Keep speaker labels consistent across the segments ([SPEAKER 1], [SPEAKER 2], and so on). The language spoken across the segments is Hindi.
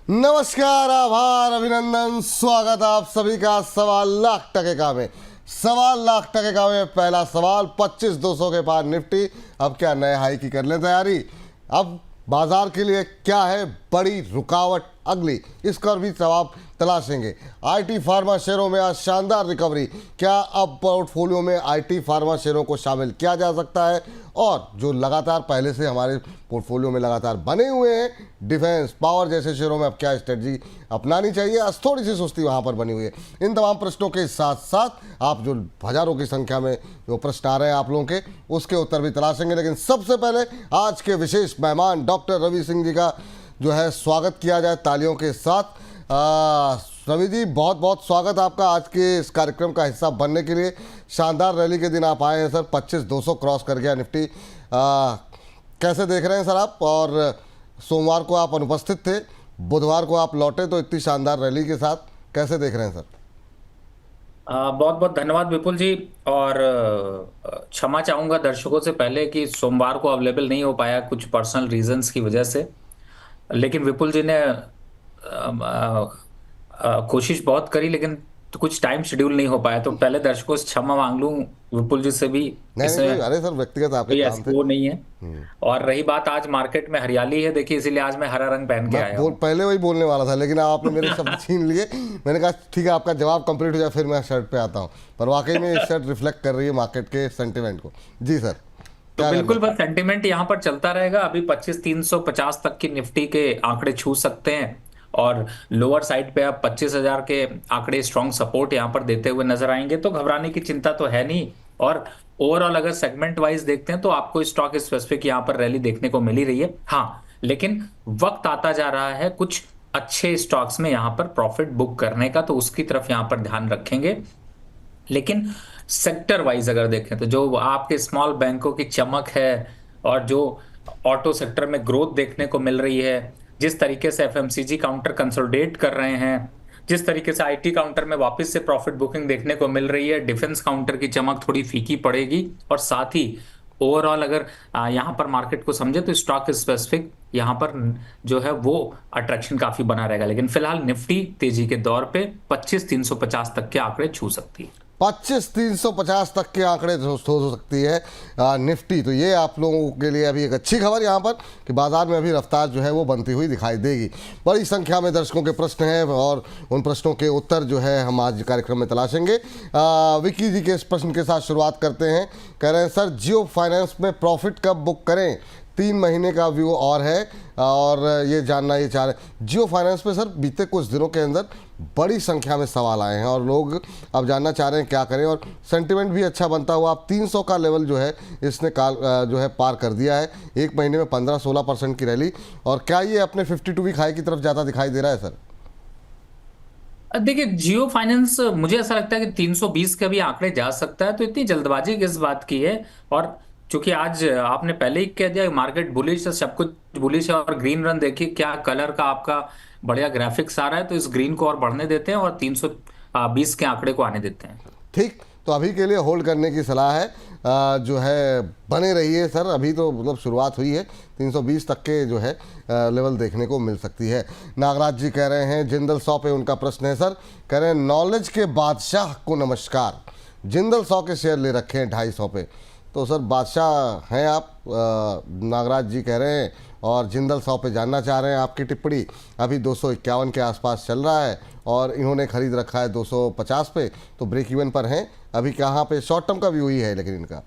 [SPEAKER 1] नमस्कार, आभार, अभिनंदन, स्वागत आप सभी का 1.25 लाख का में। 1.25 लाख का में पहला सवाल 25,200 के पार निफ्टी अब क्या नए हाई की कर लें तैयारी। अब बाजार के लिए क्या है बड़ी रुकावट अगली, इसका भी जवाब तलाशेंगे। आईटी फार्मा शेयरों में आज शानदार रिकवरी, क्या अब पोर्टफोलियो में आईटी फार्मा शेयरों को शामिल किया जा सकता है? और जो लगातार पहले से हमारे पोर्टफोलियो में लगातार बने हुए हैं डिफेंस पावर जैसे शेयरों में अब क्या स्ट्रेटजी अपनानी चाहिए? आज थोड़ी सी सुस्ती वहां पर बनी हुई है। इन तमाम प्रश्नों के साथ साथ आप जो हजारों की संख्या में जो प्रश्न आ रहे हैं आप लोगों के, उसके उत्तर भी तलाशेंगे। लेकिन सबसे पहले आज के विशेष मेहमान डॉक्टर रवि सिंह जी का जो है स्वागत किया जाए तालियों के साथ। रवि जी, बहुत बहुत स्वागत आपका आज के इस कार्यक्रम का हिस्सा बनने के लिए। शानदार रैली के दिन आप आए हैं सर, 25,200 क्रॉस कर गया निफ्टी। कैसे देख रहे हैं सर आप? और सोमवार को आप अनुपस्थित थे, बुधवार को आप लौटे तो इतनी शानदार रैली के साथ, कैसे देख रहे हैं सर?
[SPEAKER 2] बहुत बहुत धन्यवाद विपुल जी। और क्षमा चाहूंगा दर्शकों से पहले कि सोमवार को अवेलेबल नहीं हो पाया कुछ पर्सनल रीजंस की वजह से। लेकिन विपुल जी ने कोशिश बहुत करी, लेकिन तो कुछ टाइम शेड्यूल नहीं हो पाया। तो पहले दर्शकों से क्षमा मांग लूं विपुल जी से भी।
[SPEAKER 1] नहीं
[SPEAKER 2] इसमें
[SPEAKER 1] नहीं, अरे सर व्यक्तिगत आपके काम थे।
[SPEAKER 2] वो नहीं है। और रही बात, आज मार्केट में हरियाली है देखिए, इसीलिए आज मैं हरा रंग पहन के आया हूं।
[SPEAKER 1] पहले वही बोलने वाला था लेकिन आपने मेरे शब्द छीन लिए। मैंने कहा ठीक है, आपका जवाब कंप्लीट हो जाए फिर मैं शर्ट पे आता हूँ। पर वाकई में ये शर्ट रिफ्लेक्ट कर रही है मार्केट के सेंटिमेंट को। जी सर,
[SPEAKER 2] तो बिल्कुल बस सेंटिमेंट यहाँ पर चलता रहेगा। अभी 25,350 तक की निफ्टी के आंकड़े छू सकते हैं और लोअर साइड पे अब 25,000 के आंकड़े स्ट्रॉन्ग सपोर्ट यहाँ पर देते हुए नजर आएंगे। तो घबराने की चिंता तो है नहीं। और ओवरऑल अगर सेगमेंट वाइज देखते हैं तो आपको स्टॉक स्पेसिफिक यहाँ पर रैली देखने को मिल ही रही है। हाँ, लेकिन वक्त आता जा रहा है कुछ अच्छे स्टॉक्स में यहाँ पर प्रॉफिट बुक करने का, तो उसकी तरफ यहाँ पर ध्यान रखेंगे। लेकिन सेक्टर वाइज अगर देखें तो जो आपके स्मॉल बैंकों की चमक है और जो ऑटो सेक्टर में ग्रोथ देखने को मिल रही है, जिस तरीके से एफएमसीजी काउंटर कंसोलिडेट कर रहे हैं, जिस तरीके से आईटी काउंटर में वापस से प्रॉफिट बुकिंग देखने को मिल रही है, डिफेंस काउंटर की चमक थोड़ी फीकी पड़ेगी। और साथ ही ओवरऑल अगर यहाँ पर मार्केट को समझे तो स्टॉक स्पेसिफिक यहाँ पर जो है वो अट्रैक्शन काफी बना रहेगा। लेकिन फिलहाल निफ्टी तेजी के दौर पे 25,350 तक के आंकड़े छू सकती है।
[SPEAKER 1] 25,350 तक के आंकड़े हो सकती है निफ्टी। तो ये आप लोगों के लिए अभी एक अच्छी खबर यहाँ पर कि बाजार में अभी रफ्तार जो है वो बनती हुई दिखाई देगी। बड़ी संख्या में दर्शकों के प्रश्न हैं और उन प्रश्नों के उत्तर जो है हम आज कार्यक्रम में तलाशेंगे। विक्की जी के इस प्रश्न के साथ शुरुआत करते हैं। कह रहे हैं सर, जियो फाइनेंस में प्रॉफिट कब बुक करें? 3 महीने का व्यू और है और ये जानना ये चाह रहे जियो फाइनेंस पे सर बीते कुछ दिनों के अंदर बड़ी संख्या में सवाल आए हैं और लोग अब जानना चाह रहे हैं क्या करें। और सेंटिमेंट भी अच्छा बनता हुआ अब 300 का लेवल जो है इसने जो है पार कर दिया है। एक महीने में 15-16% की रैली। और क्या ये अपने 52 वीक हाई की तरफ ज़्यादा दिखाई दे रहा है सर?
[SPEAKER 2] देखिए, जियो फाइनेंस मुझे ऐसा लगता है कि 320 का भी आंकड़े जा सकता है। तो इतनी जल्दबाजी किस बात की है? और चूंकि आज आपने पहले ही कह दिया मार्केट बुलिश है, सब कुछ बुलिश है। और ग्रीन रन देखिए क्या कलर का आपका बढ़िया ग्राफिक्स आ रहा है। तो इस ग्रीन को और बढ़ने देते हैं और 320 के आंकड़े को आने देते हैं।
[SPEAKER 1] ठीक, तो अभी के लिए होल्ड करने की सलाह है। जो है बने रहिए सर, अभी तो मतलब शुरुआत हुई है। 320 तक के जो है लेवल देखने को मिल सकती है। नागराज जी कह रहे हैं जिंदल 100 पे उनका प्रश्न है सर। कह रहे हैं नॉलेज के बादशाह को नमस्कार, जिंदल 100 के शेयर ले रखे हैं 250 पे। तो सर बादशाह हैं आप, नागराज जी कह रहे हैं, और जिंदल 100 पे जानना चाह रहे हैं आपकी टिप्पणी। अभी 251 के आसपास चल रहा है और इन्होंने खरीद रखा है 250 पे, तो ब्रेक इवन पर हैं अभी। कहाँ पे शॉर्ट टर्म का व्यू ही है लेकिन इनका?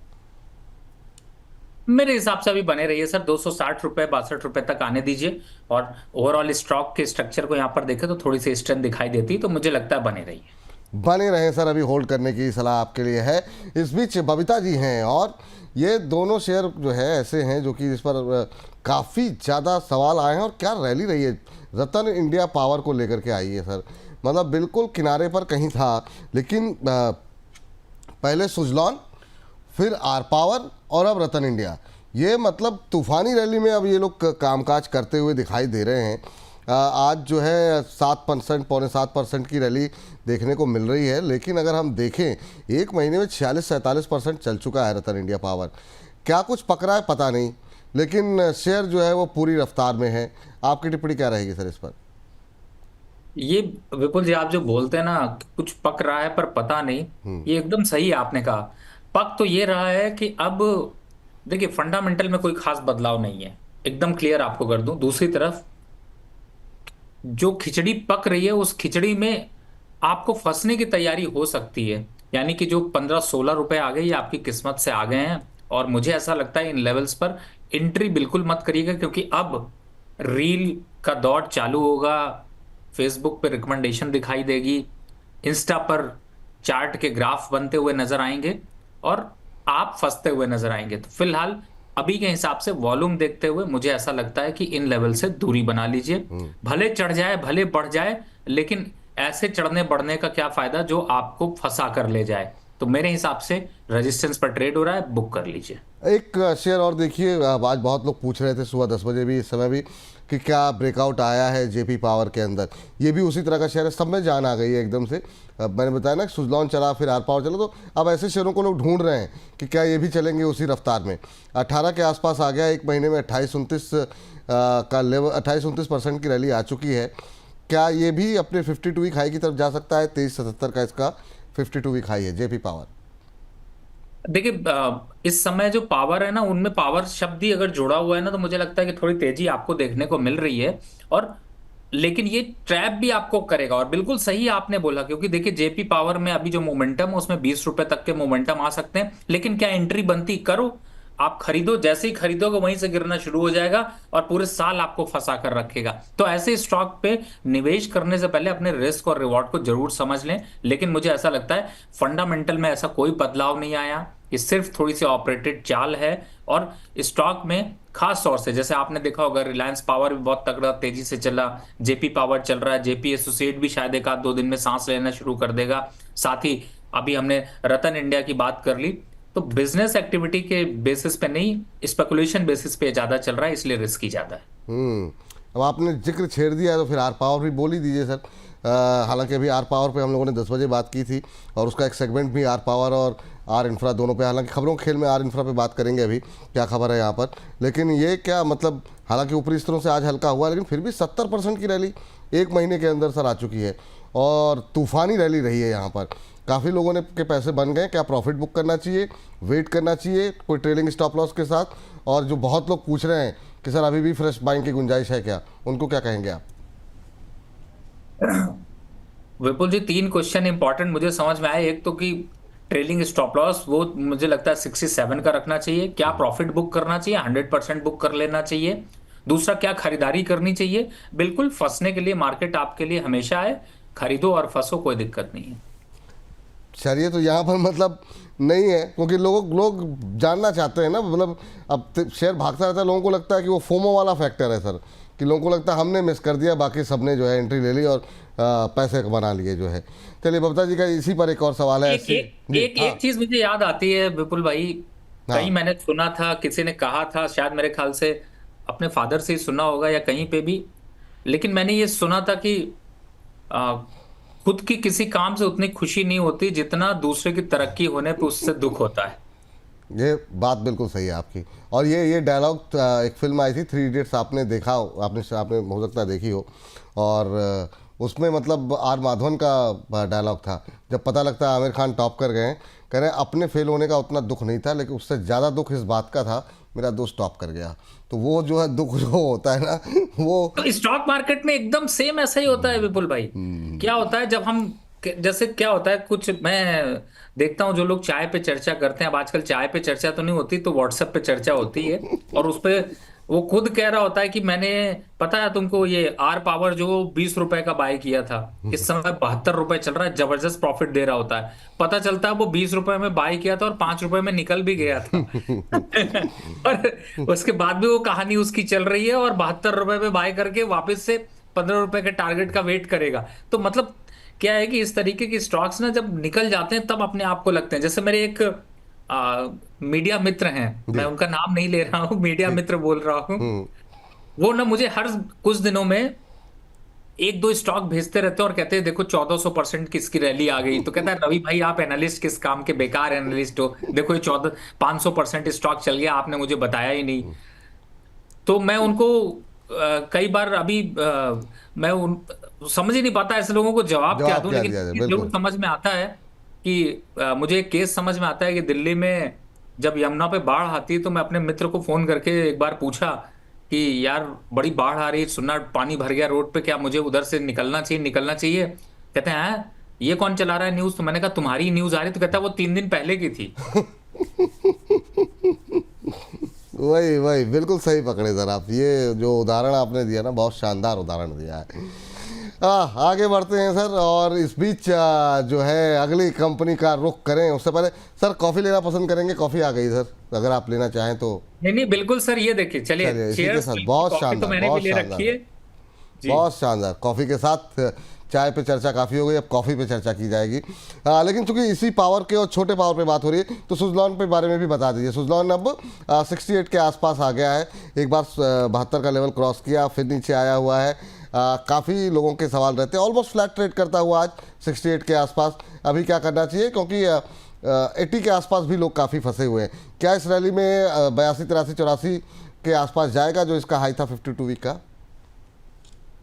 [SPEAKER 2] मेरे हिसाब से अभी बने रहिए सर, 260 रुपए 62 रुपए तक आने दीजिए। और ओवरऑल स्टॉक के स्ट्रक्चर को यहाँ पर देखें तो थोड़ी सी स्ट्रेंथ दिखाई देती है। तो मुझे लगता है बने रहिए।
[SPEAKER 1] बने रहें सर, अभी होल्ड करने की सलाह आपके लिए है। इस बीच बबीता जी हैं और ये दोनों शेयर जो है ऐसे हैं जो कि इस पर काफ़ी ज़्यादा सवाल आए हैं। और क्या रैली रही है, रतन इंडिया पावर को लेकर के आई है सर। मतलब बिल्कुल किनारे पर कहीं था, लेकिन पहले सुजलॉन, फिर आर पावर और अब रतन इंडिया, ये मतलब तूफानी रैली में अब ये लोग कामकाज करते हुए दिखाई दे रहे हैं। आज जो है 7%, पौने 7% की रैली देखने को मिल रही है। लेकिन अगर हम देखें एक महीने में 46-47% चल चुका है रतन इंडिया पावर। क्या कुछ पकड़ा है पता नहीं, लेकिन शेयर जो है वो पूरी रफ्तार में है। आपकी टिप्पणी क्या रहेगी सर इस पर?
[SPEAKER 2] ये विपुल जी, आप जो बोलते हैं ना कि कुछ पक रहा है पर पता नहीं, ये एकदम सही है आपने कहा। पक तो ये रहा है कि अब देखिए फंडामेंटल में कोई खास बदलाव नहीं है, एकदम क्लियर आपको कर दूं। दूसरी तरफ जो खिचड़ी पक रही है उस खिचड़ी में आपको फंसने की तैयारी हो सकती है। यानी कि जो 15-16 रुपए आ गए ये आपकी किस्मत से आ गए हैं, और मुझे ऐसा लगता है इन लेवल्स पर एंट्री बिल्कुल मत करिएगा, क्योंकि अब रील का दौर चालू होगा, फेसबुक पे रिकमेंडेशन दिखाई देगी, इंस्टा पर चार्ट के ग्राफ बनते हुए नजर आएंगे, और आप फंसते हुए नजर आएंगे। तो फिलहाल अभी के हिसाब से वॉल्यूम देखते हुए मुझे ऐसा लगता है कि इन लेवल से दूरी बना लीजिए। भले चढ़ जाए भले बढ़ जाए, लेकिन ऐसे चढ़ने बढ़ने का क्या फायदा जो आपको फंसा कर ले जाए। तो मेरे हिसाब से रेजिस्टेंस पर ट्रेड हो रहा है, बुक कर लीजिए।
[SPEAKER 1] एक शेयर और देखिए, आज बहुत लोग पूछ रहे थे सुबह 10 बजे भी, इस समय भी, कि क्या ब्रेकआउट आया है जेपी पावर के अंदर। ये भी उसी तरह का शेयर है, सब में जान आ गई है एकदम से। अब मैंने बताया ना, सुजलॉन चला फिर आर पावर चला, तो अब ऐसे शेयरों को लोग ढूंढ रहे हैं कि क्या ये भी चलेंगे उसी रफ्तार में। 18 के आसपास आ गया, एक महीने में 28-29 का लेवल, 28-29% की रैली आ चुकी है। क्या ये भी अपने 52 वीक हाई की तरफ जा सकता है? 2377 का इसका 52 वीक हाई है जेपी पावर।
[SPEAKER 2] देखिए इस समय जो पावर है ना, उनमें पावर शब्द ही अगर जुड़ा हुआ है ना, तो मुझे लगता है कि थोड़ी तेजी आपको देखने को मिल रही है। और लेकिन ये ट्रैप भी आपको करेगा, और बिल्कुल सही आपने बोला, क्योंकि देखिए जेपी पावर में अभी जो मोमेंटम है उसमें 20 रुपए तक के मोमेंटम आ सकते हैं। लेकिन क्या एंट्री बनती? करो, आप खरीदो, जैसे ही खरीदोगे वहीं से गिरना शुरू हो जाएगा, और पूरे साल आपको फंसा कर रखेगा। तो ऐसे स्टॉक पे निवेश करने से पहले अपने रिस्क और रिवॉर्ड को जरूर समझ लें। लेकिन मुझे ऐसा लगता है फंडामेंटल में ऐसा कोई बदलाव नहीं आया, ये सिर्फ थोड़ी सी ऑपरेटेड चाल है। और स्टॉक में खास तौर से जैसे आपने देखा होगा, रिलायंस पावर भी बहुत तगड़ा तेजी से चला, जेपी पावर चल रहा है, जेपी एसोसिएट भी शायद एक आध दो दिन में सांस लेना शुरू कर देगा। साथ ही अभी हमने रतन इंडिया की बात कर ली। तो बिजनेस एक्टिविटी के बेसिस पे नहीं, स्पेकुलेशन बेसिस पे ज्यादा चल रहा है, इसलिए रिस्क ही ज्यादा है।
[SPEAKER 1] अब आपने जिक्र छेड़ दिया है तो फिर आर पावर भी बोल ही दीजिए सर। हालांकि अभी आर पावर पे हम लोगों ने 10 बजे बात की थी, और उसका एक सेगमेंट भी आर पावर और आर इंफ्रा दोनों पे, हालांकि खबरों के खेल में आर इंफ्रा पे बात करेंगे अभी क्या खबर है यहाँ पर। लेकिन ये क्या मतलब, हालांकि ऊपरी स्तरों से आज हल्का हुआ, लेकिन फिर भी 70% की रैली एक महीने के अंदर सर आ चुकी है, और तूफानी रैली रही है यहाँ पर। काफ़ी लोगों ने के पैसे बन गए। क्या प्रॉफिट बुक करना चाहिए, वेट करना चाहिए कोई ट्रेलिंग स्टॉप लॉस के साथ? और जो बहुत लोग पूछ रहे हैं कि सर अभी भी फ्रेश बाइंग की गुंजाइश है क्या, उनको क्या कहेंगे आप?
[SPEAKER 2] विपुल जी, 3 क्वेश्चन इंपॉर्टेंट मुझे समझ में आए। एक तो कि ट्रेलिंग स्टॉप लॉस वो मुझे लगता है 67 का रखना चाहिए। क्या प्रॉफिट बुक करना चाहिए? 100% बुक कर लेना चाहिए। दूसरा, क्या खरीदारी करनी चाहिए? बिल्कुल, फंसने के लिए मार्केट आपके लिए हमेशा है, खरीदो और फंसो, कोई दिक्कत नहीं है।
[SPEAKER 1] चलिए, तो यहाँ पर मतलब नहीं है, क्योंकि लोग जानना चाहते हैं ना, मतलब अब शेयर भागता रहता है, लोगों को लगता है कि वो फोमो वाला फैक्टर है सर, कि लोगों को लगता है हमने मिस कर दिया, बाकी सबने जो है एंट्री ले ली और पैसे बना लिए जो है। चलिए, बबता जी का इसी पर एक और सवाल है
[SPEAKER 2] एक
[SPEAKER 1] ऐसी।
[SPEAKER 2] एक
[SPEAKER 1] जी
[SPEAKER 2] एक
[SPEAKER 1] हाँ।
[SPEAKER 2] एक चीज मुझे याद आती है विपुल भाई। कहीं
[SPEAKER 1] हाँ।
[SPEAKER 2] मैंने सुना था, किसी ने कहा था, शायद मेरे ख्याल से अपने फादर से ही सुना होगा या कहीं पे भी। लेकिन मैंने ये सुना था कि आ, खुद की किसी काम से उतनी खुशी नहीं होती जितना दूसरे की तरक्की होने पे उससे दुख होता है।
[SPEAKER 1] ये बात बिल्कुल सही है आपकी। और ये डायलॉग एक फिल्म आई थी 3 इडियट्स, आपने देखा हो, आपने आपने हो सकता है देखी हो। और उसमें मतलब आर माधवन का डायलॉग था, जब पता लगता है आमिर खान टॉप कर गए, कह रहे हैं अपने फेल होने का उतना दुख नहीं था, लेकिन उससे ज़्यादा दुख इस बात का था मेरा दोस्त टॉप कर गया। तो वो जो है दुख जो होता है ना, वो
[SPEAKER 2] तो स्टॉक मार्केट में एकदम सेम ऐसा ही होता है विपुल भाई। क्या होता है जब हम, जैसे क्या होता है, कुछ मैं देखता हूँ जो लोग चाय पे चर्चा करते हैं। अब आजकल चाय पे चर्चा तो नहीं होती, तो व्हाट्सएप पे चर्चा होती है। और उस पे वो खुद कह रहा होता है कि मैंने, पता है तुमको, ये आर पावर जो 20 रुपए का बाय किया था, इस समय 72 रुपए चल रहा है, जबरदस्त प्रॉफिट दे रहा होता है। पता चलता है वो 20 रुपए में बाय किया था और 5 रुपए में निकल भी गया था। और उसके बाद भी वो कहानी उसकी चल रही है, और 72 रुपए में बाय करके वापस से 15 रुपए के टारगेट का वेट करेगा। तो मतलब क्या है कि इस तरीके की स्टॉक्स ना जब निकल जाते हैं तब अपने आप को लगते हैं। जैसे मेरे एक मीडिया मित्र हैं, मैं
[SPEAKER 1] जी
[SPEAKER 2] उनका नाम नहीं ले रहा हूँ, मीडिया
[SPEAKER 1] ठीक।
[SPEAKER 2] मित्र बोल रहा हूँ।
[SPEAKER 1] हम्म।
[SPEAKER 2] वो ना मुझे हर कुछ दिनों में एक दो स्टॉक भेजते रहते हैं और कहते हैं देखो 1400% की इसकी रैली आ गई। तो कहता है रवि भाई, आप एनालिस्ट किस काम के, बेकार एनालिस्ट हो, देखो ये 500% स्टॉक चल गया, आपने मुझे बताया ही नहीं। तो मैं उनको कई बार अभी मैं समझ ही नहीं पाता ऐसे लोगों को जवाब क्या
[SPEAKER 1] जवाब
[SPEAKER 2] दूं।
[SPEAKER 1] क्या
[SPEAKER 2] लेकिन
[SPEAKER 1] दिया जाए,
[SPEAKER 2] ये जरूर
[SPEAKER 1] बिल्कुल।
[SPEAKER 2] समझ में आता है कि मुझे एक केस समझ में आता है कि दिल्ली में जब यमुना पे बाढ़ आती है तो मैं अपने मित्र को फोन करके एक बार पूछा कि यार बड़ी बाढ़ आ रही है, सुनना पानी भर गया रोड पे, क्या मुझे उधर से निकलना चाहिए निकलना चाहिए? कहते हैं ये कौन चला रहा है न्यूज? तो मैंने कहा तुम्हारी न्यूज आ रही, तो कहता है वो 3 दिन पहले की थी।
[SPEAKER 1] वही वही, बिल्कुल सही पकड़े सर आप। ये जो उदाहरण आपने दिया ना, बहुत शानदार उदाहरण दिया है। आगे बढ़ते हैं सर, और इस बीच जो है अगली कंपनी का रुख करें उससे पहले सर कॉफ़ी लेना पसंद करेंगे? कॉफ़ी आ गई सर, अगर आप लेना चाहें तो।
[SPEAKER 2] नहीं नहीं बिल्कुल सर, ये देखिए चलिए,
[SPEAKER 1] चलिए इसी के
[SPEAKER 2] चेयर्स।
[SPEAKER 1] साथ,
[SPEAKER 2] बिल्कुल,
[SPEAKER 1] बहुत
[SPEAKER 2] कॉफी तो
[SPEAKER 1] शानदार,
[SPEAKER 2] मैंने भी
[SPEAKER 1] बहुत
[SPEAKER 2] ले
[SPEAKER 1] शानदार
[SPEAKER 2] रखी है।
[SPEAKER 1] सर,
[SPEAKER 2] जी।
[SPEAKER 1] बहुत शानदार। कॉफ़ी के साथ चाय पे चर्चा काफ़ी हो गई, अब कॉफ़ी पे चर्चा की जाएगी। लेकिन चूंकि इसी पावर के और छोटे पावर पे बात हो रही है, तो सुजलॉन पे बारे में भी बता दीजिए। सुजलॉन अब 68 के आसपास आ गया है, एक बार 72 का लेवल क्रॉस किया, फिर नीचे आया हुआ है। काफ़ी लोगों के सवाल रहते हैं, ऑलमोस्ट फ्लैट ट्रेड करता हुआ आज 68 के आसपास। अभी क्या करना चाहिए, क्योंकि 80 के आसपास भी लोग काफ़ी फंसे हुए हैं। क्या इस रैली में 82, 83, 84 के आसपास जाएगा, जो इसका हाई था 52 वीक का,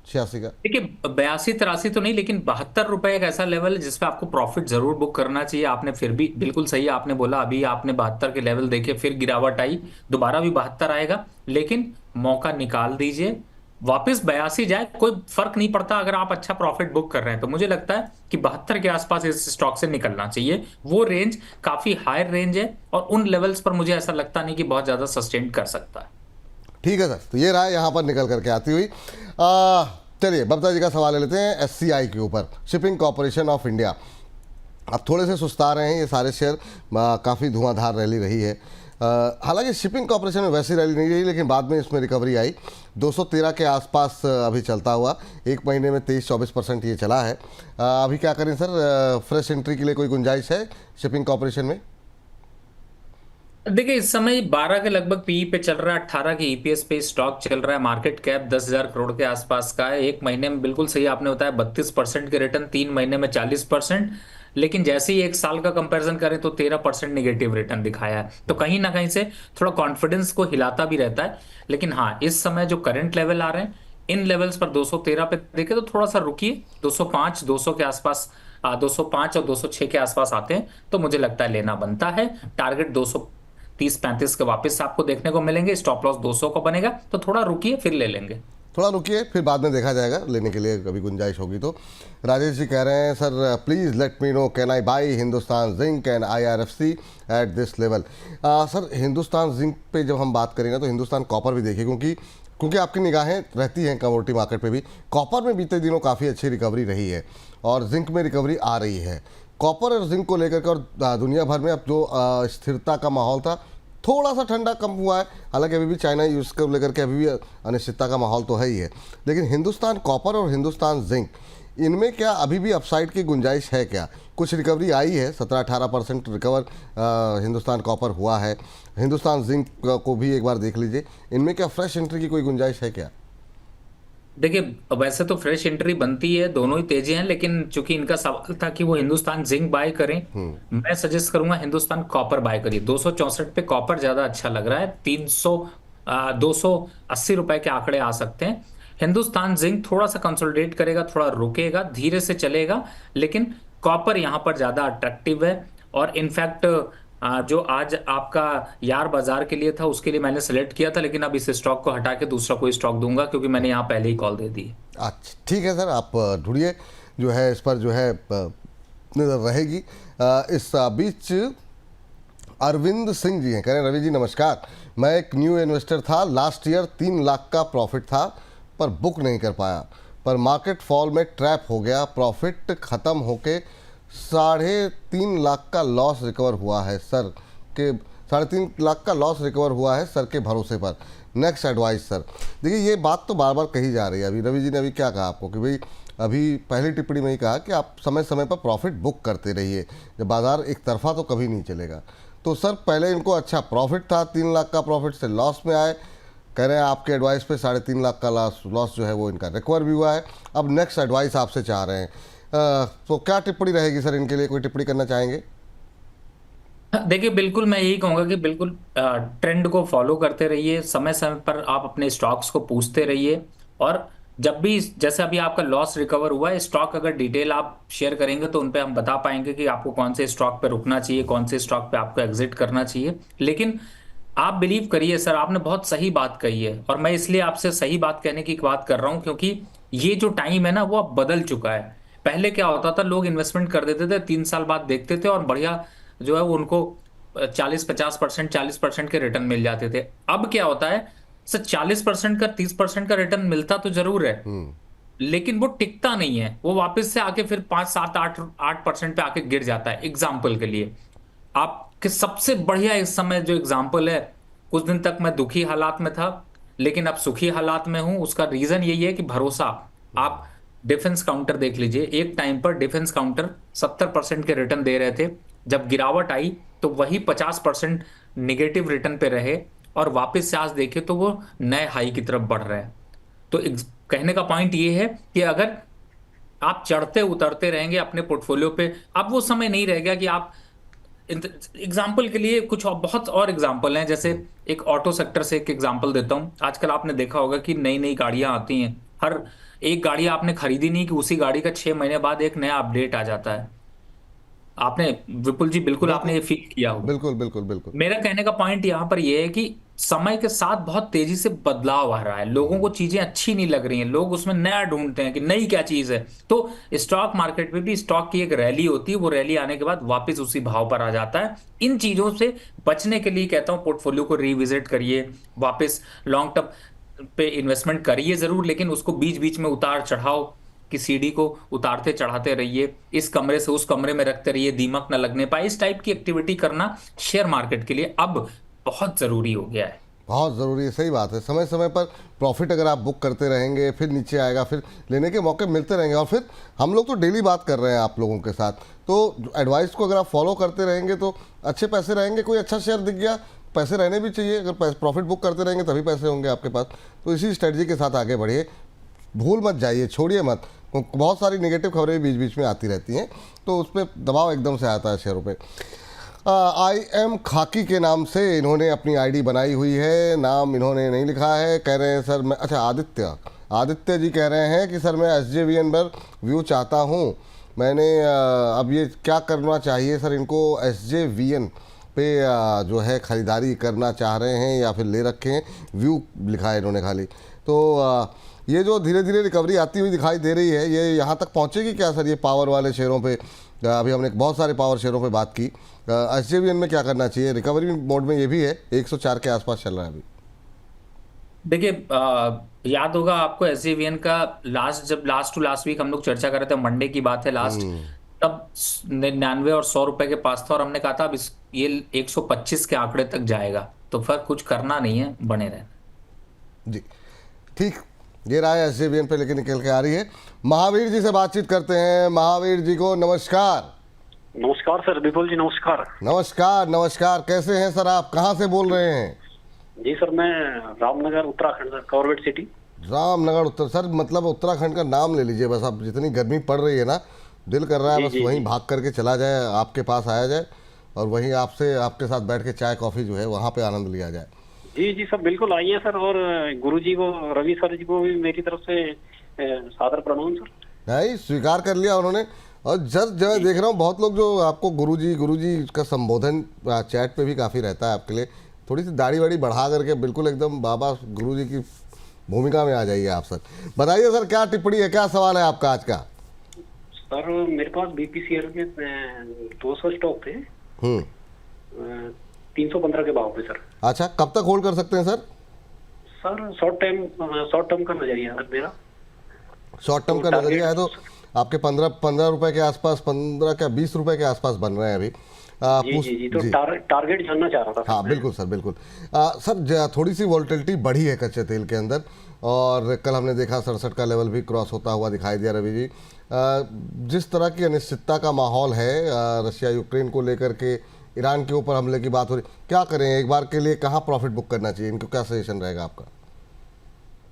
[SPEAKER 1] 86 का?
[SPEAKER 2] देखिए 82 83 तो नहीं, लेकिन 72 रुपए एक ऐसा लेवल है जिसपे आपको प्रॉफिट जरूर बुक करना चाहिए। आपने फिर भी बिल्कुल सही आपने बोला, अभी आपने 72 के लेवल देखे, फिर गिरावट आई, दोबारा भी 72 आएगा, लेकिन मौका निकाल दीजिए। वापस 82 जाए कोई फर्क नहीं पड़ता, अगर आप अच्छा प्रॉफिट बुक कर रहे हैं तो मुझे लगता है कि 72 के आसपास इस स्टॉक से निकलना चाहिए। वो रेंज काफी हायर रेंज है, और उन लेवल्स पर मुझे ऐसा लगता नहीं कि बहुत ज्यादा सस्टेन कर सकता है।
[SPEAKER 1] ठीक है सर, तो ये रहा यहाँ पर निकल करके आती हुई। चलिए बबता जी का सवाल ले लेते हैं एससीआई के ऊपर, शिपिंग कॉरपोरेशन ऑफ इंडिया। अब थोड़े से सुस्ता रहे हैं ये सारे शेयर, काफ़ी धुआंधार रैली रही है। हालांकि शिपिंग कॉरपोरेशन में वैसी रैली नहीं रही, लेकिन बाद में इसमें रिकवरी आई 213 के आसपास अभी चलता हुआ। एक महीने में 23-24% ये चला है। अभी क्या करें सर, फ्रेश एंट्री के लिए कोई गुंजाइश है शिपिंग कॉरपोरेशन में?
[SPEAKER 2] देखिए इस समय 12 के लगभग पीई पे चल रहा है, 18 के ईपीएस पे स्टॉक चल रहा है, मार्केट कैप 10,000 करोड़ के आसपास का है। एक महीने में बिल्कुल सही आपने बताया 32% के रिटर्न, 3 महीने में 40%। लेकिन जैसे ही एक साल का कंपैरिजन करें तो 13% निगेटिव रिटर्न दिखाया है, तो कहीं ना कहीं से थोड़ा कॉन्फिडेंस को हिलाता भी रहता है। लेकिन हाँ, इस समय जो करंट लेवल आ रहे हैं, इन लेवल्स पर 213 पे देखे तो थोड़ा सा रुकिए। 205 200 के आसपास, 205 और 206 के आसपास आते हैं तो मुझे लगता है लेना बनता है। टारगेट 230 35 के वापस आपको देखने को मिलेंगे, स्टॉप लॉस 200 का बनेगा, तो थोड़ा रुकिए फिर ले लेंगे।
[SPEAKER 1] थोड़ा रुकिए, फिर बाद में देखा जाएगा, लेने के लिए कभी गुंजाइश होगी तो। राजेश जी कह रहे हैं sir please let me know can I by Hindustan zinc and IRFC at this level. Sir Hindustan zinc पे जब हम बात करेंगे तो हिंदुस्तान कॉपर भी देखिए, क्योंकि आपकी निगाहें रहती हैं कमोडिटी मार्केट पे भी। कॉपर में बीते दिनों काफ़ी अच्छी रिकवरी रही है, और जिंक में रिकवरी आ रही है। कॉपर और जिंक को लेकर के, और दुनिया भर में अब जो स्थिरता का माहौल था, थोड़ा सा ठंडा कम हुआ है। हालांकि अभी भी चाइना यूज़ को लेकर के अभी भी अनिश्चितता का माहौल तो है ही है, लेकिन हिंदुस्तान कॉपर और हिंदुस्तान जिंक, इनमें क्या अभी भी अपसाइड की गुंजाइश है क्या? कुछ रिकवरी आई है, 17-18% रिकवर हिंदुस्तान कॉपर हुआ है। हिंदुस्तान जिंक को भी एक बार देख लीजिए, इनमें क्या फ्रेश एंट्री की कोई गुंजाइश है क्या?
[SPEAKER 2] देखिए वैसे तो फ्रेश एंट्री बनती है, दोनों ही तेजी हैं, लेकिन चूंकि इनका सवाल था कि वो हिंदुस्तान जिंक बाय करें, मैं सजेस्ट करूंगा हिंदुस्तान कॉपर बाय करिए। 264 पे कॉपर ज्यादा अच्छा लग रहा है, 280 रुपए के आंकड़े आ सकते हैं। हिंदुस्तान जिंक थोड़ा सा कंसोलिडेट करेगा, थोड़ा रुकेगा, धीरे से चलेगा, लेकिन कॉपर यहां पर ज्यादा अट्रैक्टिव है। और इनफैक्ट जो आज आपका यार बाजार के लिए था उसके लिए मैंने सेलेक्ट किया था, लेकिन अब इस स्टॉक को हटा के दूसरा कोई स्टॉक दूंगा, क्योंकि मैंने यहाँ पहले ही कॉल दे दी है।
[SPEAKER 1] अच्छा ठीक है सर, आप ढूंढिए, जो है इस पर जो है नजर रहेगी। इस बीच अरविंद सिंह जी हैं, कह रहे हैं रवि जी नमस्कार, मैं एक न्यू इन्वेस्टर था, लास्ट ईयर 3 लाख का प्रॉफिट था पर बुक नहीं कर पाया, पर मार्केट फॉल में ट्रैप हो गया, प्रॉफिट ख़त्म होके 3.5 लाख का लॉस रिकवर हुआ है सर के 3.5 लाख का लॉस रिकवर हुआ है सर के भरोसे पर, नेक्स्ट एडवाइस सर। देखिए ये बात तो बार बार कही जा रही है। अभी रवि जी ने अभी क्या कहा आपको कि भाई, अभी पहली टिप्पणी में ही कहा कि आप समय समय पर प्रॉफिट बुक करते रहिए, जब बाजार एक तरफा तो कभी नहीं चलेगा। तो सर पहले इनको अच्छा प्रॉफिट था, 3 लाख का प्रॉफिट से लॉस में आए, कह रहे हैं आपके एडवाइस पे 3.5 लाख का लॉस जो है वो इनका रिकवर भी हुआ है, अब नेक्स्ट एडवाइस आपसे चाह रहे हैं। तो क्या टिप्पणी रहेगी सर इनके लिए, कोई टिप्पणी करना चाहेंगे?
[SPEAKER 2] देखिए बिल्कुल मैं यही कहूंगा कि बिल्कुल ट्रेंड को फॉलो करते रहिए, समय समय पर आप अपने स्टॉक्स को पूछते रहिए, और जब भी जैसे अभी आपका लॉस रिकवर हुआ है, स्टॉक अगर डिटेल आप शेयर करेंगे तो उन पे हम बता पाएंगे कि आपको कौन से स्टॉक पे रुकना चाहिए, कौन से स्टॉक पे आपको एग्जिट करना चाहिए। लेकिन आप बिलीव करिए सर, आपने बहुत सही बात कही है, और मैं इसलिए आपसे सही बात कहने की बात कर रहा हूं क्योंकि ये जो टाइम है ना वो अब बदल चुका है। पहले क्या होता था, लोग इन्वेस्टमेंट कर देते थे, 3 साल बाद देखते थे और बढ़िया जो है वो उनको 40-50%, 40% के रिटर्न मिल जाते थे। अब क्या होता है सर, 40% का 30% का रिटर्न मिलता तो जरूर है, लेकिन वो टिकता नहीं है, वो वापस से आके फिर 5, 7, 8% पे आके गिर जाता है। एग्जाम्पल के लिए आपके सबसे बढ़िया इस समय जो एग्जाम्पल है, कुछ दिन तक मैं दुखी हालात में था लेकिन अब सुखी हालात में हूं। उसका रीजन यही है कि भरोसा। आप डिफेंस काउंटर देख लीजिए, एक टाइम पर डिफेंस काउंटर 70% के रिटर्न दे रहे थे, जब गिरावट आई तो वही 50% निगेटिव रिटर्न पे रहे, और वापस से आज देखे तो वो नए हाई की तरफ बढ़ रहे हैं। तो कहने का पॉइंट ये है कि अगर आप चढ़ते उतरते रहेंगे अपने पोर्टफोलियो पे, अब वो समय नहीं रह गया कि आप एग्जाम्पल के लिए कुछ और, बहुत और एग्जाम्पल हैं। जैसे एक ऑटो सेक्टर से एक एग्जाम्पल देता हूं, आजकल आपने देखा होगा कि नई नई गाड़ियां आती हैं, हर एक गाड़ी आपने खरीदी नहीं कि उसी गाड़ी का 6 महीने बाद एक नया अपडेट आ जाता है। आपने, विपुल जी, बिल्कुल आपने
[SPEAKER 1] बिल्कुल
[SPEAKER 2] ये फील किया होगा।
[SPEAKER 1] बिल्कुल बिल्कुल बिल्कुल।
[SPEAKER 2] मेरा कहने का पॉइंट यहां पर यह है कि समय के साथ बहुत तेजी से बदलाव आ रहा है, लोगों को चीजें अच्छी नहीं लग रही हैं, लोग उसमें नया ढूंढते हैं कि नई क्या चीज है। तो स्टॉक मार्केट में भी स्टॉक की एक रैली होती है, वो रैली आने के बाद वापस उसी भाव पर आ जाता है। इन चीजों से बचने के लिए कहता हूं पोर्टफोलियो को रिविजिट करिए, वापस लॉन्ग टर्म पे इन्वेस्टमेंट करिए जरूर, लेकिन उसको बीच बीच में उतार चढ़ाव कि सीढ़ी को उतारते चढ़ाते रहिए, इस कमरे से उस कमरे में रखते रहिए, दीमक न लगने पाए, इस टाइप की एक्टिविटी करना शेयर मार्केट के लिए अब बहुत जरूरी हो गया है।
[SPEAKER 1] बहुत ज़रूरी है, सही बात है। समय समय पर प्रॉफिट अगर आप बुक करते रहेंगे, फिर नीचे आएगा, फिर लेने के मौके मिलते रहेंगे। और फिर हम लोग तो डेली बात कर रहे हैं आप लोगों के साथ, तो एडवाइस को अगर आप फॉलो करते रहेंगे तो अच्छे पैसे रहेंगे। कोई अच्छा शेयर दिख गया, पैसे रहने भी चाहिए, अगर प्रॉफिट बुक करते रहेंगे तभी पैसे होंगे आपके पास। तो इसी स्ट्रेटजी के साथ आगे बढ़िए, भूल मत जाइए, छोड़िए मत। बहुत सारी नेगेटिव खबरें बीच बीच में आती रहती हैं, तो उस पर दबाव एकदम से आता है शेयरों पे। आई एम खाकी के नाम से इन्होंने अपनी आईडी बनाई हुई है, नाम इन्होंने नहीं लिखा है। कह रहे हैं सर मैं, अच्छा आदित्य, आदित्य जी कह रहे हैं कि सर मैं SJVN पर व्यू चाहता हूँ। मैंने अब ये क्या करना चाहिए सर इनको? SJVN पे जो है ख़रीदारी करना चाह रहे हैं या फिर ले रखे हैं? व्यू लिखा है इन्होंने खाली। तो ये जो धीरे धीरे रिकवरी आती हुई दिखाई दे रही है, ये यहाँ तक पहुँचेगी क्या सर, ये पावर वाले शेयरों पे? अभी हमने बहुत सारे पावर शेयरों पे बात की, SJVN में क्या करना चाहिए? रिकवरी मोड में ये भी है, 104 के आसपास चल रहा है अभी।
[SPEAKER 2] देखिए, याद होगा आपको SJVN का लास्ट, जब लास्ट टू लास्ट वीक हम लोग चर्चा कर रहे थे, मंडे की बात है लास्ट, तब 99 और 100 रुपए के पास था, और हमने कहा था अब ये 125 के आंकड़े तक जाएगा, तो फिर कुछ करना नहीं है, बने रहना।
[SPEAKER 1] जी ठीक, ये रहा है SJVN पे लेकिन निकल के आ रही है। महावीर जी से बातचीत करते हैं। महावीर जी को नमस्कार।
[SPEAKER 3] नमस्कार सर, विपुल जी नमस्कार।
[SPEAKER 1] नमस्कार नमस्कार, कैसे हैं सर आप, कहाँ से बोल रहे हैं?
[SPEAKER 3] जी सर, मैं Ramnagar Uttarakhand sir, Corbett city.
[SPEAKER 1] Ramnagar उत्तर, सर मतलब उत्तराखंड का नाम ले लीजिए बस। अब जितनी गर्मी पड़ रही है ना, दिल कर रहा है
[SPEAKER 3] जी
[SPEAKER 1] बस
[SPEAKER 3] जी
[SPEAKER 1] वहीं
[SPEAKER 3] जी
[SPEAKER 1] भाग करके चला जाए, आपके पास आया जाए और वहीं आपसे, आपके साथ बैठ के चाय कॉफ़ी जो है वहाँ पे आनंद लिया जाए।
[SPEAKER 3] जी जी सब बिल्कुल आइए सर, और गुरुजी को, रवि सर जी को भी मेरी तरफ से सादर प्रणाम सर।
[SPEAKER 1] नहीं, स्वीकार कर लिया उन्होंने। और जब जब देख रहा हूँ बहुत लोग जो आपको गुरुजी का संबोधन चैट पे भी काफ़ी रहता है आपके लिए। थोड़ी सी दाढ़ी वाड़ी बढ़ा करके बिल्कुल एकदम बाबा गुरुजी की भूमिका में आ जाइए आप सर। बताइए सर, क्या टिप्पणी है, क्या सवाल है आपका आज का?
[SPEAKER 3] सर मेरे पास BPCL के 200 स्टॉक थे, 315 के भाव पे सर।
[SPEAKER 1] अच्छा, कब तक होल्ड कर सकते हैं सर?
[SPEAKER 3] सर शॉर्ट टर्म का नजरिया है मेरा।
[SPEAKER 1] शॉर्ट टर्म का नजरिया है तो आपके 15 रुपए के आसपास, 15 क्या 20 रुपए के आसपास बन रहे हैं अभी।
[SPEAKER 3] जी जी जी, तो टारगेट जानना चाह रहा था।
[SPEAKER 1] हाँ बिल्कुल सर, बिल्कुल। सर थोड़ी सी वॉल्टिलिटी बढ़ी है कच्चे तेल के अंदर, और कल हमने देखा 67 का लेवल भी क्रॉस होता हुआ दिखाई दिया। रवि जी, जिस तरह की अनिश्चितता का माहौल है, रशिया यूक्रेन को लेकर के, ईरान के ऊपर हमले की बात हो रही, क्या करें एक बार के लिए, कहाँ प्रॉफिट बुक करना चाहिए, इनको क्या सजेशन रहेगा आपका?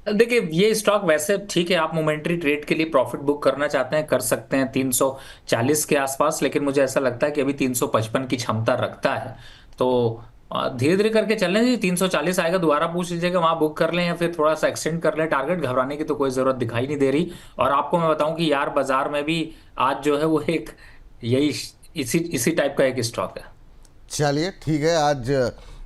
[SPEAKER 2] देखिए, ये स्टॉक वैसे ठीक है, आप मोमेंट्री ट्रेड के लिए प्रॉफिट बुक करना चाहते हैं कर सकते हैं 340 के आसपास, लेकिन मुझे ऐसा लगता है कि अभी 355 की क्षमता रखता है। तो धीरे धीरे करके चल लें जी। 340 आएगा, दोबारा पूछ लीजिएगा, वहां बुक कर लें या फिर थोड़ा सा एक्सटेंड कर लें टारगेट। घबराने की तो कोई जरूरत दिखाई नहीं दे रही। और आपको मैं बताऊं कि यार बाजार में भी आज जो है वो एक यही इसी इसी टाइप का एक स्टॉक है।
[SPEAKER 1] चलिए ठीक है, आज